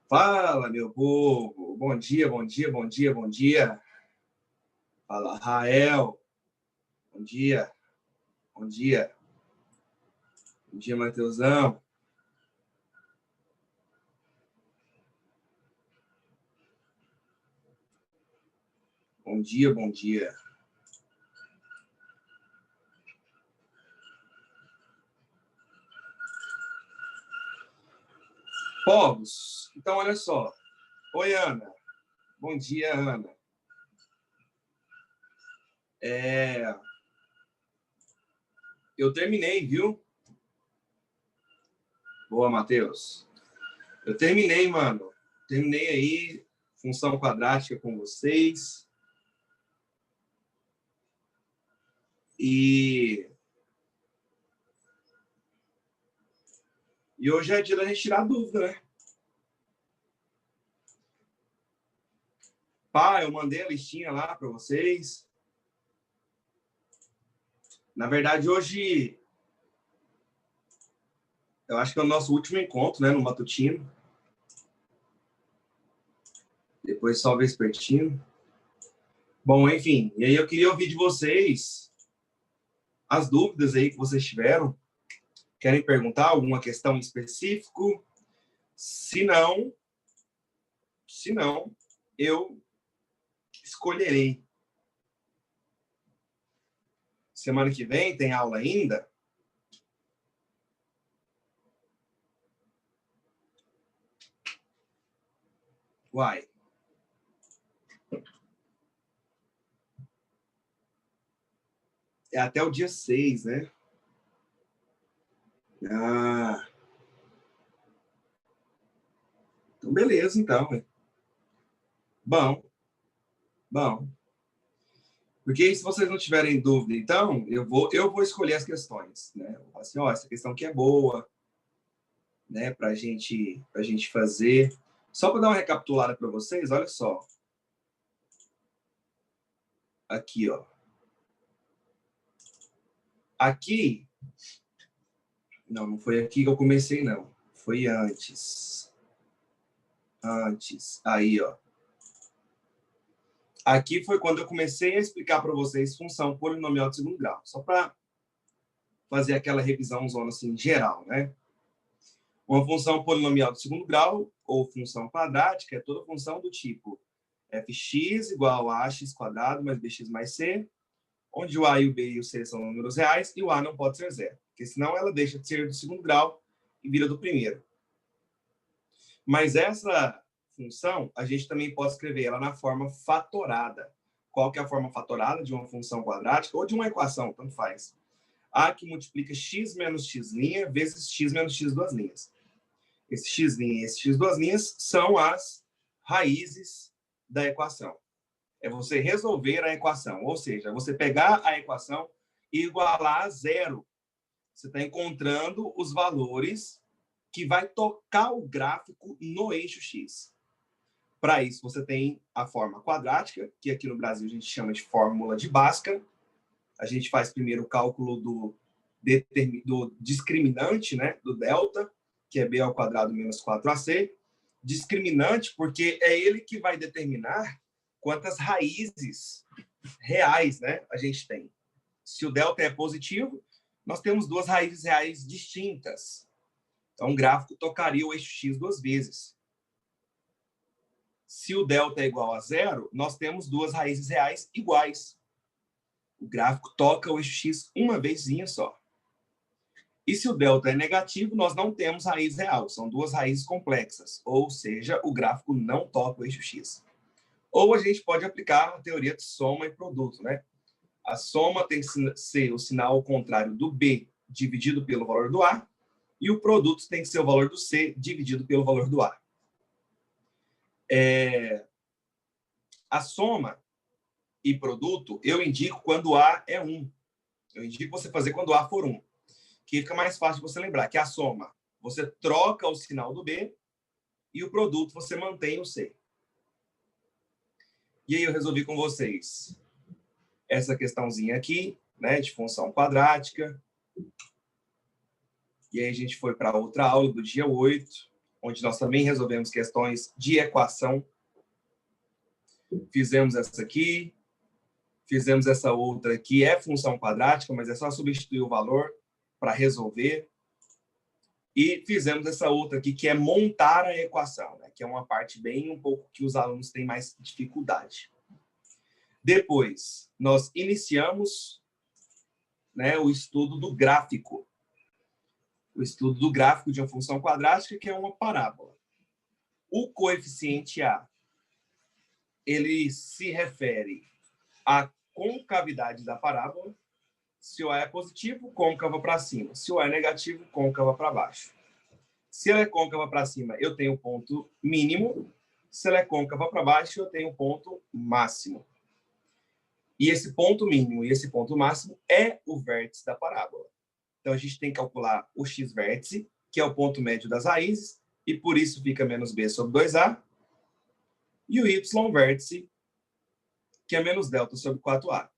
Fala, meu povo. Bom dia, bom dia, bom dia, bom dia. Fala, Rael. Bom dia. Bom dia. Bom dia, Mateusão. Bom dia, bom dia. Povos, então olha só. Oi, Ana. Bom dia, Ana. Eu terminei, viu? Boa, Matheus. Eu terminei, mano. Terminei aí, função quadrática com vocês. E hoje é dia da gente tirar dúvida, né? Pá, eu mandei a listinha lá para vocês. Na verdade, hoje eu acho que é o nosso último encontro, né, no matutino. Depois só vespertino. Bom, enfim, e aí eu queria ouvir de vocês as dúvidas aí que vocês tiveram. Querem perguntar alguma questão em específico? Se não, eu escolherei. Semana que vem tem aula ainda? Uai. É até o dia 6, né? Ah. Então, beleza, então. Bom. Porque se vocês não tiverem dúvida, então, eu vou escolher as questões, né? Eu vou assim, ó, essa questão aqui é boa, né? Para a gente fazer. Só para dar uma recapitulada para vocês, olha só. Aqui, ó. Aqui. Não foi aqui que eu comecei, não. Foi antes. Aí, ó. Aqui foi quando eu comecei a explicar para vocês função polinomial de segundo grau. Só para fazer aquela revisão zona assim, geral, né? Uma função polinomial de segundo grau, ou função quadrática, é toda função do tipo fx igual a ax quadrado mais bx mais c, onde o a, e o b e o c são números reais, e o a não pode ser zero, porque senão ela deixa de ser do segundo grau e vira do primeiro. Mas essa função, a gente também pode escrever ela na forma fatorada. Qual que é a forma fatorada de uma função quadrática ou de uma equação, tanto faz. A que multiplica x menos x' vezes x menos x duas linhas. Esse x' e esse x duas linhas são as raízes da equação. É você resolver a equação, ou seja, você pegar a equação e igualar a zero. Você está encontrando os valores que vai tocar o gráfico no eixo x. Para isso, você tem a forma quadrática, que aqui no Brasil a gente chama de fórmula de Bhaskara. A gente faz primeiro o cálculo do discriminante, né, do delta, que é b ao quadrado menos 4ac. Discriminante porque é ele que vai determinar quantas raízes reais, né, a gente tem. Se o delta é positivo, nós temos duas raízes reais distintas. Então, o gráfico tocaria o eixo x duas vezes. Se o delta é igual a zero, nós temos duas raízes reais iguais. O gráfico toca o eixo x uma vezinha só. E se o delta é negativo, nós não temos raiz real, são duas raízes complexas, ou seja, o gráfico não toca o eixo x. Ou a gente pode aplicar a teoria de soma e produto, né? A soma tem que ser o sinal contrário do b dividido pelo valor do a, e o produto tem que ser o valor do c dividido pelo valor do a. A soma e produto eu indico quando a é 1. Eu indico você fazer quando a for 1. Que fica mais fácil de você lembrar que a soma, você troca o sinal do b e o produto você mantém o c. E aí eu resolvi com vocês essa questãozinha aqui, né, de função quadrática. E aí a gente foi para outra aula do dia 8. onde nós também resolvemos questões de equação. Fizemos essa aqui, fizemos essa outra que é função quadrática, mas é só substituir o valor para resolver. E fizemos essa outra aqui, que é montar a equação, né? Que é uma parte bem um pouco que os alunos têm mais dificuldade. Depois, nós iniciamos, né, o estudo do gráfico. O estudo do gráfico de uma função quadrática, que é uma parábola. O coeficiente A, ele se refere à concavidade da parábola. Se o A é positivo, côncava para cima. Se o A é negativo, côncava para baixo. Se ela é côncava para cima, eu tenho o ponto mínimo. Se ela é côncava para baixo, eu tenho o ponto máximo. E esse ponto mínimo e esse ponto máximo é o vértice da parábola. Então, a gente tem que calcular o x-vértice, que é o ponto médio das raízes, e por isso fica menos b sobre 2a. E o y-vértice, que é menos delta sobre 4a.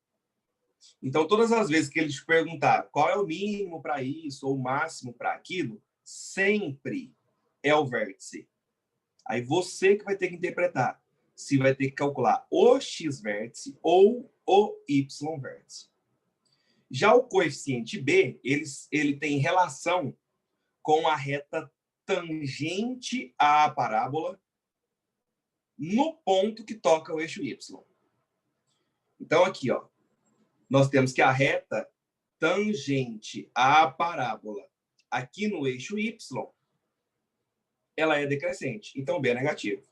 Então, todas as vezes que ele te perguntar qual é o mínimo para isso ou o máximo para aquilo, sempre é o vértice. Aí você que vai ter que interpretar se vai ter que calcular o x-vértice ou o y-vértice. Já o coeficiente b, ele tem relação com a reta tangente à parábola no ponto que toca o eixo y. Então, aqui, ó, nós temos que a reta tangente à parábola aqui no eixo y, ela é decrescente. Então, b é negativo.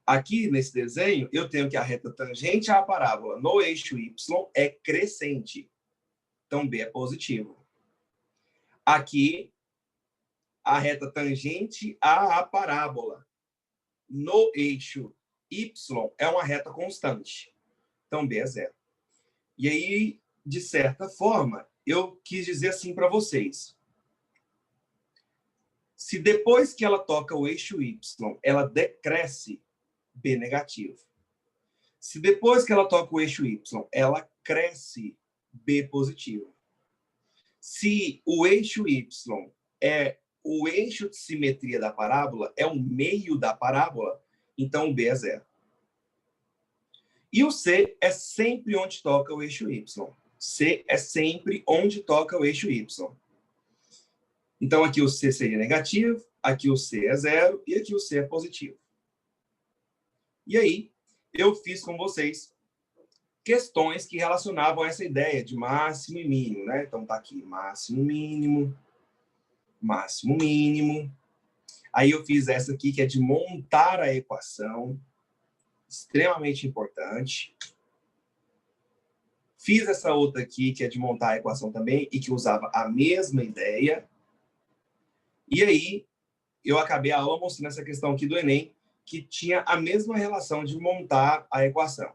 Aqui, nesse desenho, eu tenho que a reta tangente à parábola no eixo y é crescente. Então, b é positivo. Aqui, a reta tangente à parábola no eixo y é uma reta constante. Então, b é zero. E aí, de certa forma, eu quis dizer assim para vocês. Se depois que ela toca o eixo y, ela decresce, b negativo. Se depois que ela toca o eixo y, ela cresce, b positivo. Se o eixo y é o eixo de simetria da parábola, é o meio da parábola, então o b é zero. E o c é sempre onde toca o eixo y. C é sempre onde toca o eixo y. Então, aqui o c seria negativo, aqui o c é zero e aqui o c é positivo. E aí, eu fiz com vocês questões que relacionavam essa ideia de máximo e mínimo, né? Então, tá aqui máximo, mínimo, máximo, mínimo. Aí eu fiz essa aqui, que é de montar a equação, extremamente importante. Fiz essa outra aqui, que é de montar a equação também, e que usava a mesma ideia. E aí, eu acabei a aula mostrando essa questão aqui do Enem, que tinha a mesma relação de montar a equação.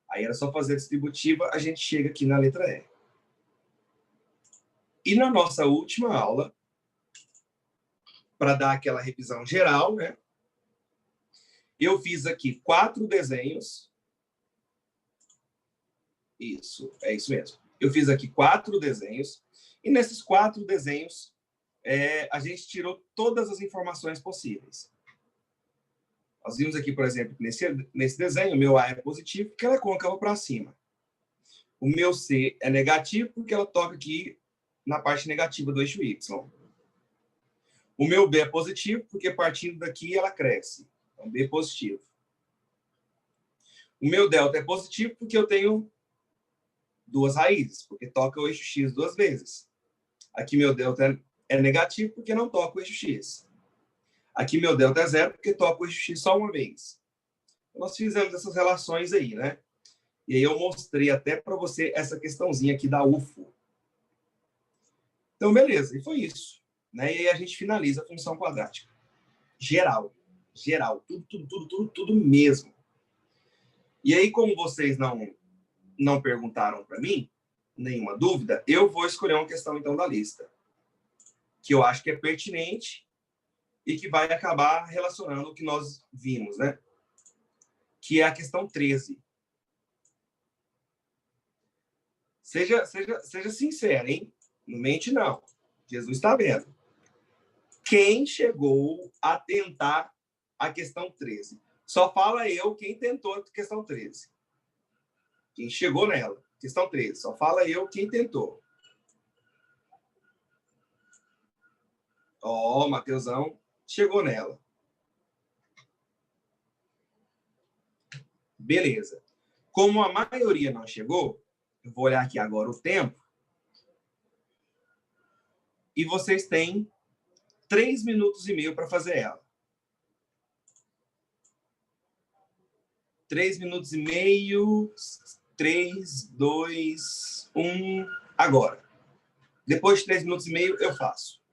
Aí era só fazer a distributiva, a gente chega aqui na letra E. E na nossa última aula, para dar aquela revisão geral, né? Eu fiz aqui 4 desenhos. Isso, é isso mesmo. Eu fiz aqui 4 desenhos. E nesses 4 desenhos, a gente tirou todas as informações possíveis. Nós vimos aqui, por exemplo, nesse desenho, o meu A é positivo porque ela é côncava para cima. O meu C é negativo porque ela toca aqui na parte negativa do eixo Y. O meu B é positivo porque partindo daqui ela cresce. Então, B é positivo. O meu delta é positivo porque eu tenho 2 raízes, porque toca o eixo X 2 vezes. Aqui meu delta é negativo porque não toca o eixo X. Aqui meu delta é zero porque toca o eixo X só uma vez. Nós fizemos essas relações aí, né? E aí eu mostrei até para você essa questãozinha aqui da UFO. Então, beleza. E foi isso. Né? E aí a gente finaliza a função quadrática. Geral. Geral. Tudo mesmo. E aí, como vocês não perguntaram para mim, nenhuma dúvida, eu vou escolher uma questão, então, da lista. Que eu acho que é pertinente e que vai acabar relacionando o que nós vimos, né? Que é a questão 13. Seja sincero, hein? Não mente, não. Jesus está vendo. Quem chegou a tentar a questão 13? Só fala eu quem tentou a questão 13. Quem chegou nela. Questão 13. Só fala eu quem tentou. Ó, Mateusão chegou nela. Beleza. Como a maioria não chegou, eu vou olhar aqui agora o tempo. E vocês têm 3 minutos e meio para fazer ela. 3 minutos e meio. 3, 2, 1. Agora. Depois de 3 minutos e meio, eu faço.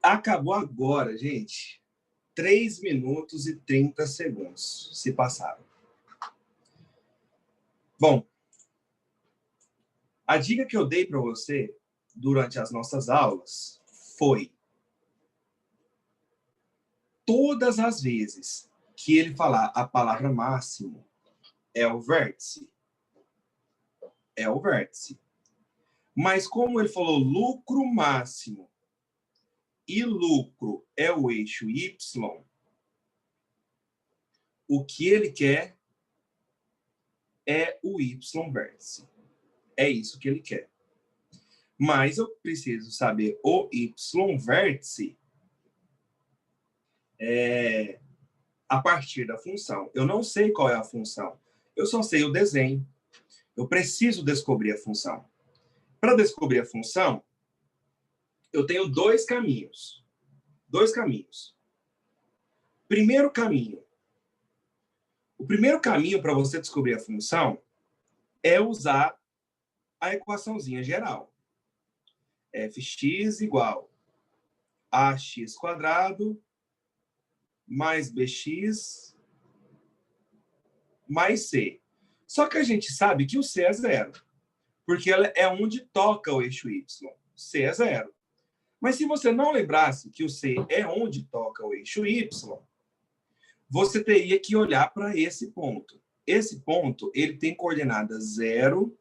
Acabou agora, gente. 3 minutos e 30 segundos se passaram. Bom, a dica que eu dei para você durante as nossas aulas foi: todas as vezes que ele falar a palavra máximo, é o vértice. É o vértice. Mas como ele falou lucro máximo e lucro é o eixo Y, o que ele quer é o Y vértice. É isso que ele quer. Mas eu preciso saber o Y vértice a partir da função. Eu não sei qual é a função. Eu só sei o desenho. Eu preciso descobrir a função. Para descobrir a função, eu tenho dois caminhos. Dois caminhos. Primeiro caminho. O primeiro caminho para você descobrir a função é usar a equaçãozinha geral. fx igual a ax quadrado mais bx mais c. Só que a gente sabe que o c é zero, porque ela é onde toca o eixo y. C é zero. Mas se você não lembrasse que o c é onde toca o eixo y, você teria que olhar para esse ponto. Esse ponto, ele tem coordenadas 0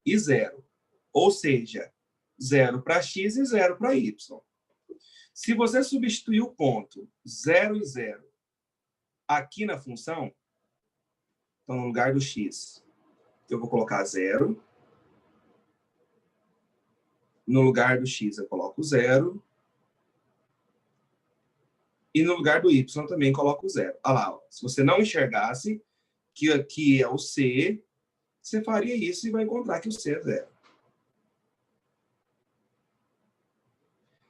e 0. Ou seja, 0 para x e 0 para y. Se você substituir o ponto 0 e 0 aqui na função, então no lugar do x, eu vou colocar 0. No lugar do x, eu coloco 0. E no lugar do y também coloco 0. Olha lá, ó. Se você não enxergasse que aqui é o c, você faria isso e vai encontrar que o c é 0.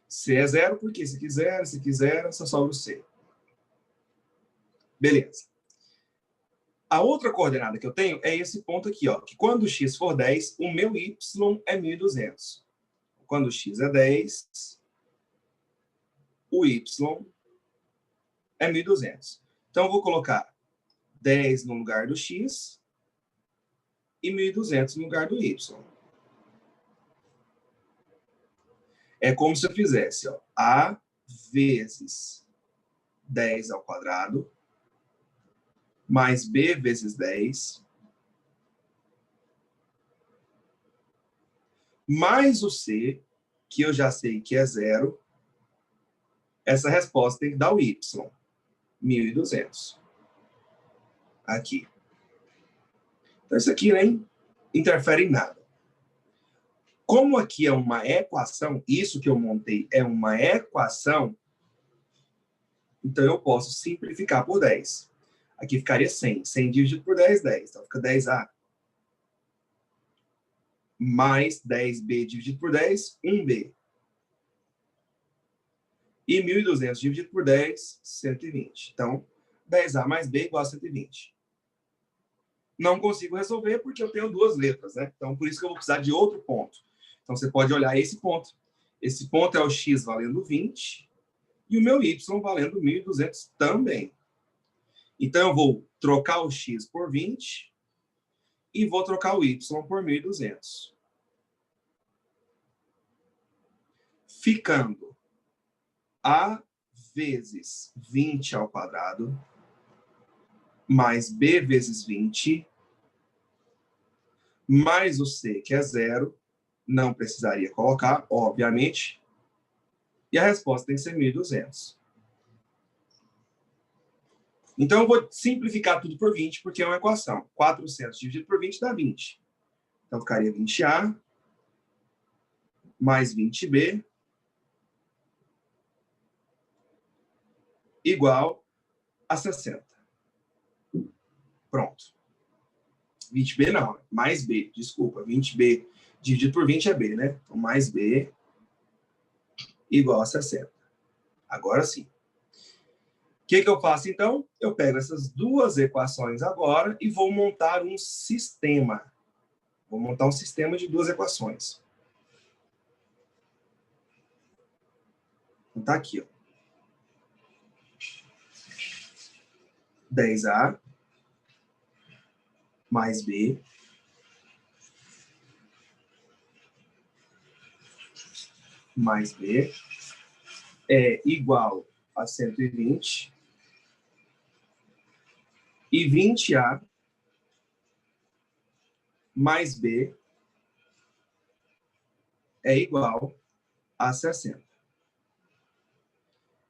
C é 0 porque se quiser, só sobra o c. Beleza. A outra coordenada que eu tenho é esse ponto aqui, ó, que quando o x for 10, o meu y é 1.200. Quando o x é 10, o y é 1.200. Então, eu vou colocar 10 no lugar do x e 1.200 no lugar do y. É como se eu fizesse, ó, a vezes 10 ao quadrado mais b vezes 10 mais o c, que eu já sei que é 0. Essa resposta tem que dar o y, 1.200. Aqui. Então, isso aqui nem interfere em nada. Como aqui é uma equação, isso que eu montei é uma equação, então eu posso simplificar por 10. Aqui ficaria 100. 100 dividido por 10, 10. Então, fica 10a. Mais 10b dividido por 10, 1b. E 1.200 dividido por 10, 120. Então, 10a mais b igual a 120. Não consigo resolver porque eu tenho duas letras, né? Então, por isso que eu vou precisar de outro ponto. Então, você pode olhar esse ponto. Esse ponto é o x valendo 20 e o meu y valendo 1.200 também. Então, eu vou trocar o x por 20 e vou trocar o y por 1.200. Ficando a vezes 20 ao quadrado mais b vezes 20 mais o c, que é 0. Não precisaria colocar, obviamente. E a resposta tem que ser 1.200. Então, eu vou simplificar tudo por 20, porque é uma equação. 400 dividido por 20 dá 20. Então, ficaria 20a mais 20b igual a 60. Pronto. 20b não, mais b, desculpa. 20b dividido por 20 é b, né? Então, mais b igual a 60. Agora sim. O que eu faço, então? Eu pego essas duas equações agora e vou montar um sistema. Vou montar um sistema de duas equações. Então, tá aqui, ó. 10a mais b mais b é igual a 120 e 20a mais b é igual a 60.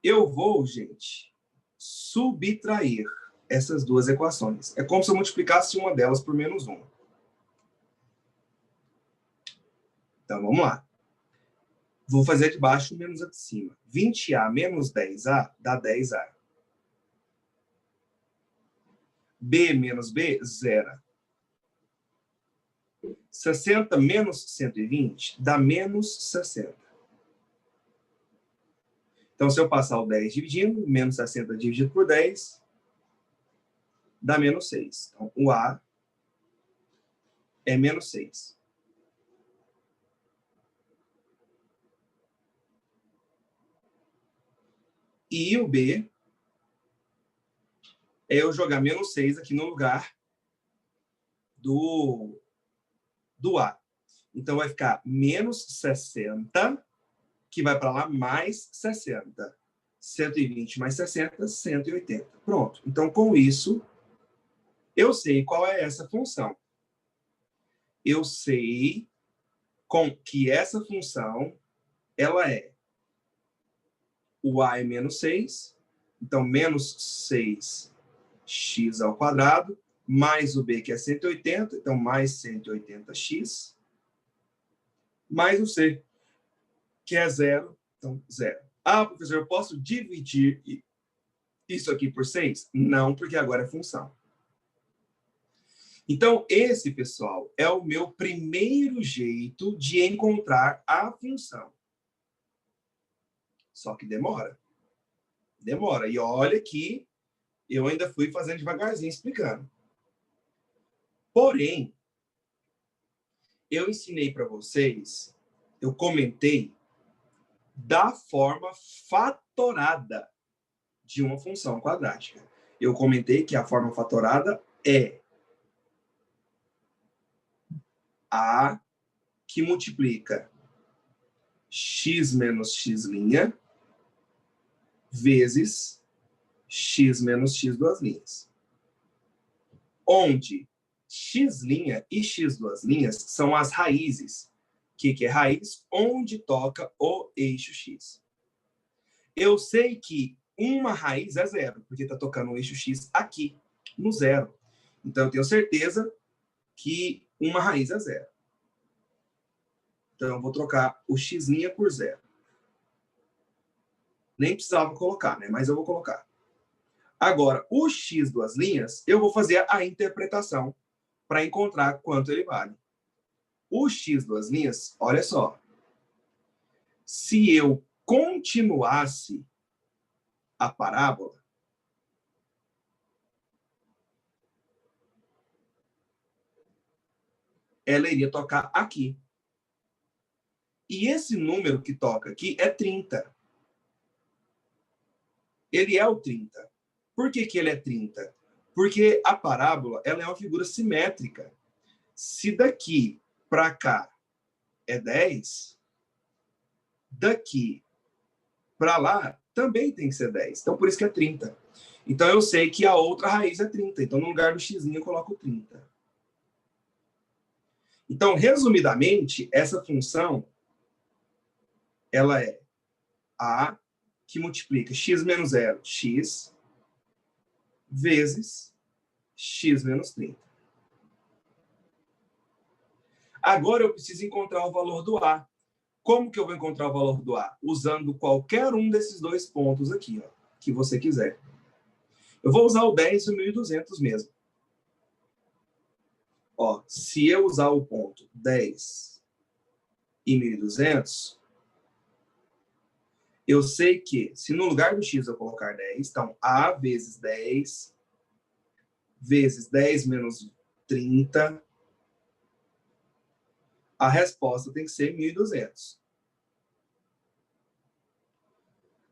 Eu vou, gente, subtrair essas duas equações. É como se eu multiplicasse uma delas por menos uma. Então, vamos lá. Vou fazer a de baixo menos a de cima. 20A menos 10A dá 10A. B menos B, zero. 60 menos 120 dá menos 60. Então, se eu passar o 10 dividindo, menos 60 dividido por 10, dá menos 6. Então, o A é menos 6. E o B é eu jogar menos 6 aqui no lugar do A. Então, vai ficar menos 60, que vai para lá, mais 60. 120 mais 60, 180. Pronto. Então, com isso, eu sei qual é essa função. Eu sei que essa função, ela é o A é menos 6, então menos 6x ao quadrado, mais o B, que é 180, então mais 180x, mais o C, que é 0, então 0. Ah, professor, eu posso dividir isso aqui por 6? Não, porque agora é função. Então, esse, pessoal, é o meu primeiro jeito de encontrar a função. Só que demora. Demora. E olha que eu ainda fui fazendo devagarzinho, explicando. Porém, eu ensinei para vocês, eu comentei da forma fatorada de uma função quadrática. Eu comentei que a forma fatorada é A que multiplica x menos x' vezes x menos x duas linhas. Onde x' e x duas linhas são as raízes. O que é raiz? Onde toca o eixo x. Eu sei que uma raiz é zero, porque está tocando o eixo x aqui, no zero. Então, eu tenho certeza que uma raiz é zero. Então, eu vou trocar o x' por zero. Nem precisava colocar, né? Mas eu vou colocar. Agora, o x duas linhas, eu vou fazer a interpretação para encontrar quanto ele vale. O x duas linhas, olha só. Se eu continuasse a parábola, ela iria tocar aqui. E esse número que toca aqui é 30. Ele é o 30. Por que ele é 30? Porque a parábola ela é uma figura simétrica. Se daqui para cá é 10, daqui para lá também tem que ser 10. Então, por isso que é 30. Então, eu sei que a outra raiz é 30. Então, no lugar do x, eu coloco 30. Então, resumidamente, essa função ela é A que multiplica x menos 0, x, vezes x menos 30. Agora eu preciso encontrar o valor do A. Como que eu vou encontrar o valor do A? Usando qualquer um desses dois pontos aqui, ó, que você quiser. Eu vou usar o 10 e o 1.200 mesmo. Ó, se eu usar o ponto 10 e 1.200, eu sei que, se no lugar do x eu colocar 10, então A vezes 10 vezes 10 menos 30, a resposta tem que ser 1.200.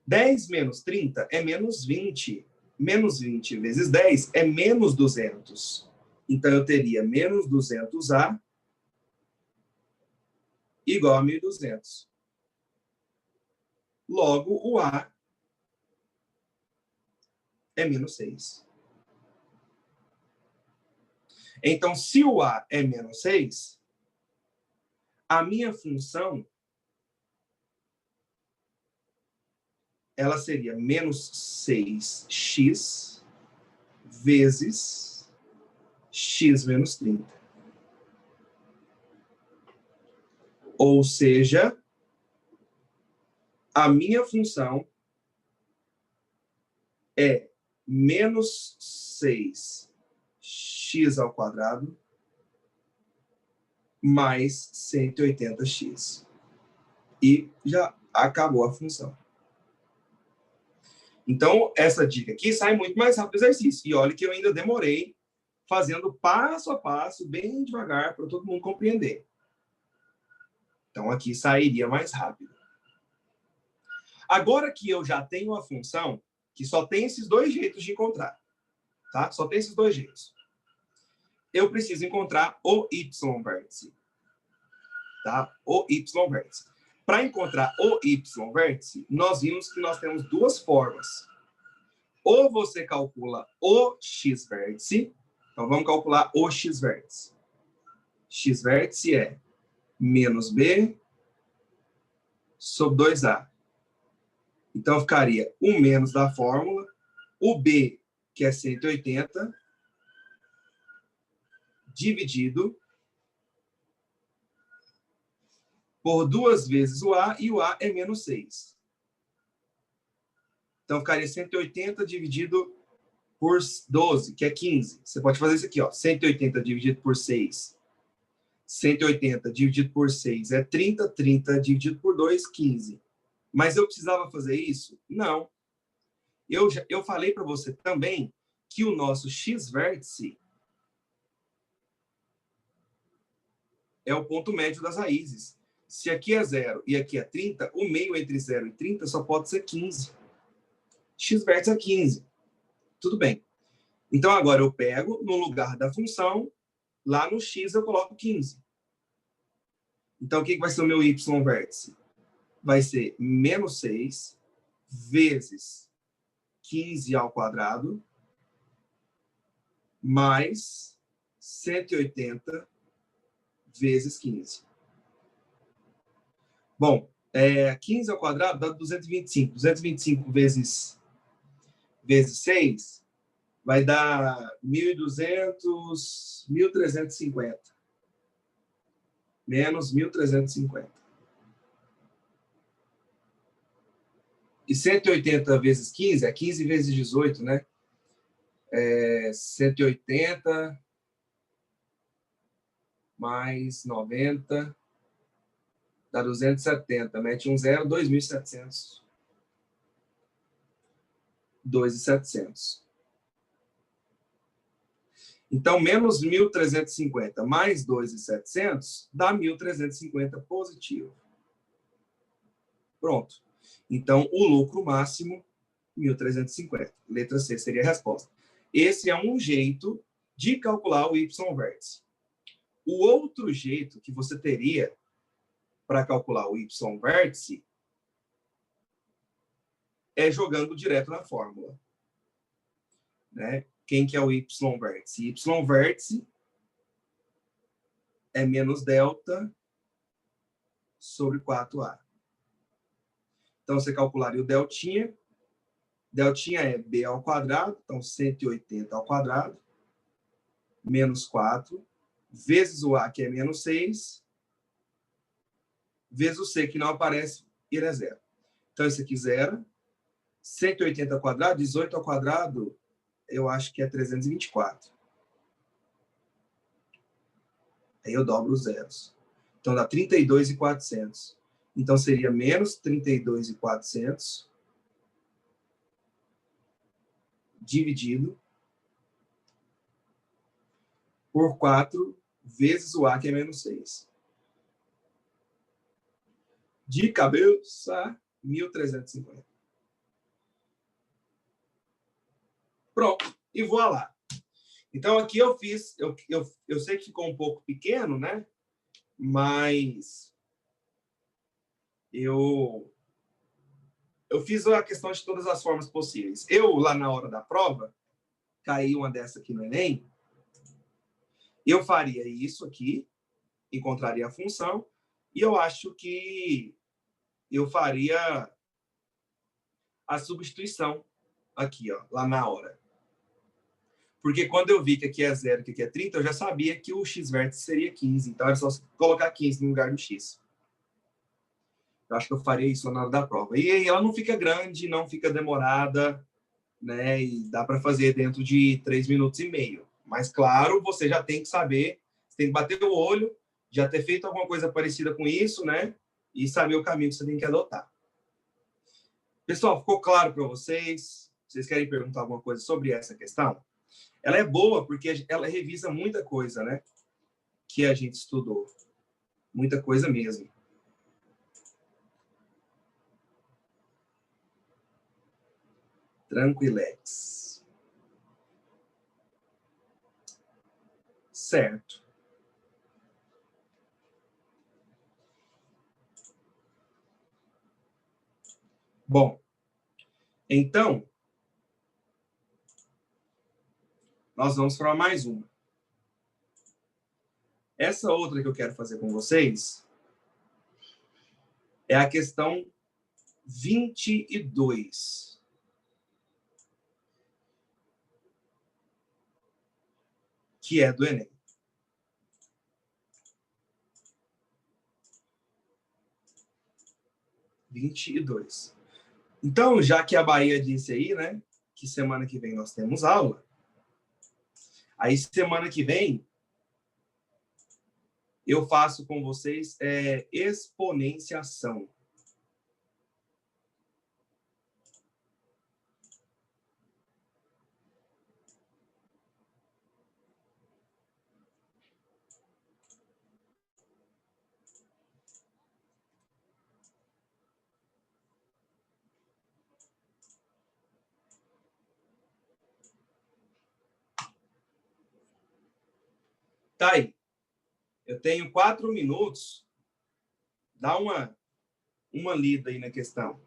10 menos 30 é menos 20. Menos 20 vezes 10 é menos 200. Então, eu teria menos 200A igual a 1.200. Logo, o A é menos 6. Então, se o A é menos 6, a minha função ela seria menos 6x vezes x menos 30. Ou seja, a minha função é menos 6x² mais 180x. E já acabou a função. Então, essa dica aqui sai muito mais rápido do exercício. E olha que eu ainda demorei fazendo passo a passo, bem devagar, para todo mundo compreender. Então, aqui sairia mais rápido. Agora que eu já tenho a função, que só tem esses dois jeitos de encontrar, tá? Só tem esses dois jeitos. Eu preciso encontrar o y-vértice, tá? O y-vértice. Para encontrar o y-vértice, nós vimos que nós temos duas formas. Ou você calcula o x-vértice, então vamos calcular o x-vértice. X-vértice é menos b sobre 2a. Então, ficaria o menos da fórmula, o b, que é 180, dividido por 2 vezes o a, e o a é menos 6. Então, ficaria 180 dividido por 12, que é 15. Você pode fazer isso aqui, ó. 180 dividido por 6. 180 dividido por 6 é 30. 30 dividido por 2, 15. Mas eu precisava fazer isso? Não. Eu falei para você também que o nosso x-vértice é o ponto médio das raízes. Se aqui é 0 e aqui é 30, o meio entre 0 e 30 só pode ser 15. X-vértice é 15. Tudo bem. Então, agora eu pego, no lugar da função, lá no x eu coloco 15. Então, o que vai ser o meu y-vértice? Vai ser menos 6 vezes 15² mais 180 vezes 15. Bom, 15² dá 225. 225 vezes 6 vai dar 1.200, 1.350. Menos 1.350. E 180 vezes 15 é 15 vezes 18, né? 180 mais 90 dá 270. Mete um zero, 2.700. 2.700. Então, menos 1.350 mais 2.700 dá 1.350 positivo. Pronto. Então, o lucro máximo, 1.350. Letra C seria a resposta. Esse é um jeito de calcular o y-vértice. O outro jeito que você teria para calcular o y-vértice é jogando direto na fórmula. Né? Quem que é o y-vértice? Y-vértice é menos delta sobre 4a. Então, você calcularia o deltinha. Deltinha é b², então 180², menos 4, vezes o a, que é menos 6, vezes o c, que não aparece, ele é 0. Então, esse aqui zero. 180², 18², eu acho que é 324. Aí eu dobro os zeros. Então, dá 32.400. Então, seria menos 32.400 dividido por 4 vezes o a, que é menos 6. De cabeça, 1.350. Pronto. E vou lá. Então, aqui eu fiz... Eu sei que ficou um pouco pequeno, né? Mas... Eu fiz a questão de todas as formas possíveis. Eu, lá na hora da prova, caí uma dessa aqui no Enem, eu faria isso aqui, encontraria a função, e eu acho que eu faria a substituição aqui, ó, lá na hora. Porque quando eu vi que aqui é 0 que aqui é 30, eu já sabia que o x-vértice seria 15. Então, era só colocar 15 no lugar do x. Eu acho que eu faria isso na hora da prova. E aí ela não fica grande, não fica demorada, né? E dá para fazer dentro de 3 minutos e meio. Mas, claro, você já tem que saber, você tem que bater o olho, já ter feito alguma coisa parecida com isso, né? E saber o caminho que você tem que adotar. Pessoal, ficou claro para vocês? Vocês querem perguntar alguma coisa sobre essa questão? Ela é boa porque ela revisa muita coisa, né? Que a gente estudou. Muita coisa mesmo. Tranquilex. Certo. Bom, então, nós vamos para mais uma. Essa outra que eu quero fazer com vocês é a questão 22. Que é do Enem. Então, já que a Bahia disse aí, né, que semana que vem nós temos aula, aí semana que vem eu faço com vocês exponenciação. Tá aí. Eu tenho 4 minutos. Dá uma lida aí na questão.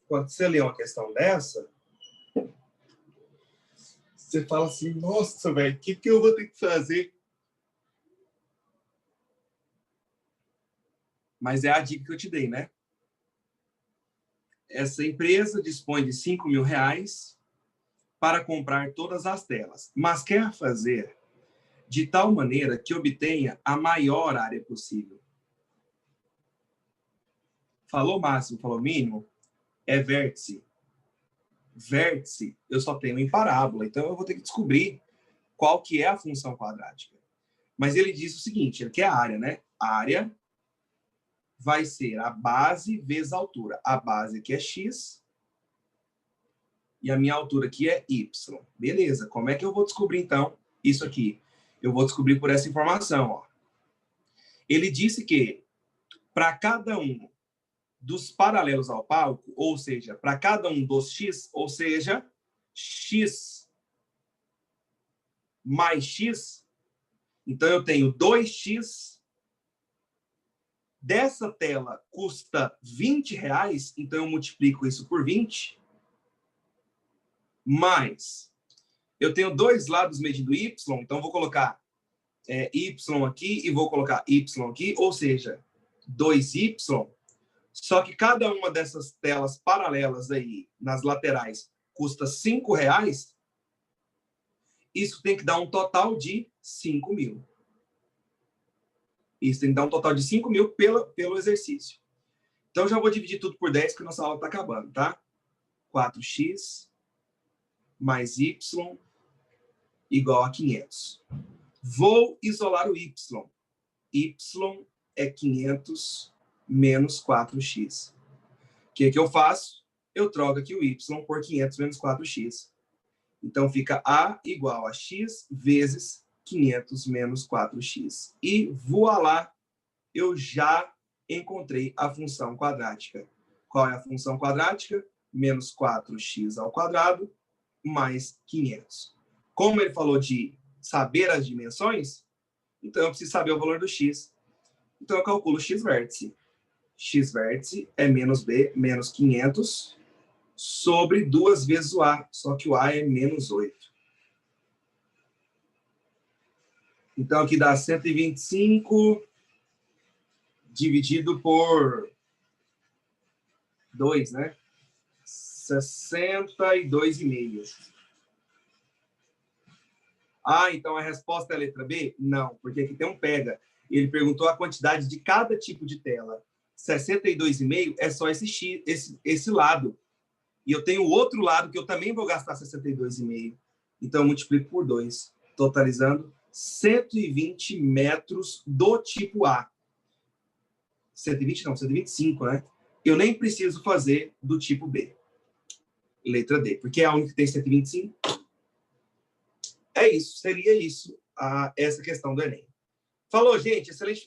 Quando você lê uma questão dessa, você fala assim, nossa, velho, o que eu vou ter que fazer? Mas é a dica que eu te dei, né? Essa empresa dispõe de R$ 5.000 para comprar todas as telas, mas quer fazer de tal maneira que obtenha a maior área possível. Falou máximo, falou mínimo, é vértice. Vértice eu só tenho em parábola, então eu vou ter que descobrir qual que é a função quadrática. Mas ele diz o seguinte, ele quer a área, né? A área vai ser a base vezes a altura. A base aqui é x e a minha altura aqui é y. Beleza, como é que eu vou descobrir, então, isso aqui? Eu vou descobrir por essa informação. Ó. Ele disse que para cada um dos paralelos ao palco, ou seja, para cada um dos x, ou seja, x mais x, então eu tenho 2x, dessa tela custa R$ 20, então eu multiplico isso por 20, mais eu tenho dois lados medindo y, então vou colocar y aqui e vou colocar y aqui, ou seja, 2y, só que cada uma dessas telas paralelas aí, nas laterais, custa R$ 5, isso tem que dar um total de 5.000. Isso tem que dar um total de 5.000 pelo exercício. Então, já vou dividir tudo por 10, porque nossa aula está acabando, tá? 4x mais y igual a 500. Vou isolar o y. Y é 500 menos 4x. O que eu faço? Eu troco aqui o y por 500 menos 4x. Então, fica A igual a x vezes 500 menos 4x. E, voilá, eu já encontrei a função quadrática. Qual é a função quadrática? Menos 4x ao quadrado mais 500. Como ele falou de saber as dimensões, então eu preciso saber o valor do x. Então eu calculo x vértice. X vértice é menos b, menos 500, sobre 2 vezes o a, só que o a é menos 8. Então aqui dá 125 dividido por 2, né? 62,5. Ah, então a resposta é a letra B? Não, porque aqui tem um pega. Ele perguntou a quantidade de cada tipo de tela. 62,5 é só esse lado. E eu tenho o outro lado que eu também vou gastar 62,5. Então eu multiplico por 2, totalizando 120 metros do tipo A. 120 não, 125, né? Eu nem preciso fazer do tipo B. Letra D, porque é a única que tem 125. É isso, seria isso essa questão do Enem. Falou, gente, excelente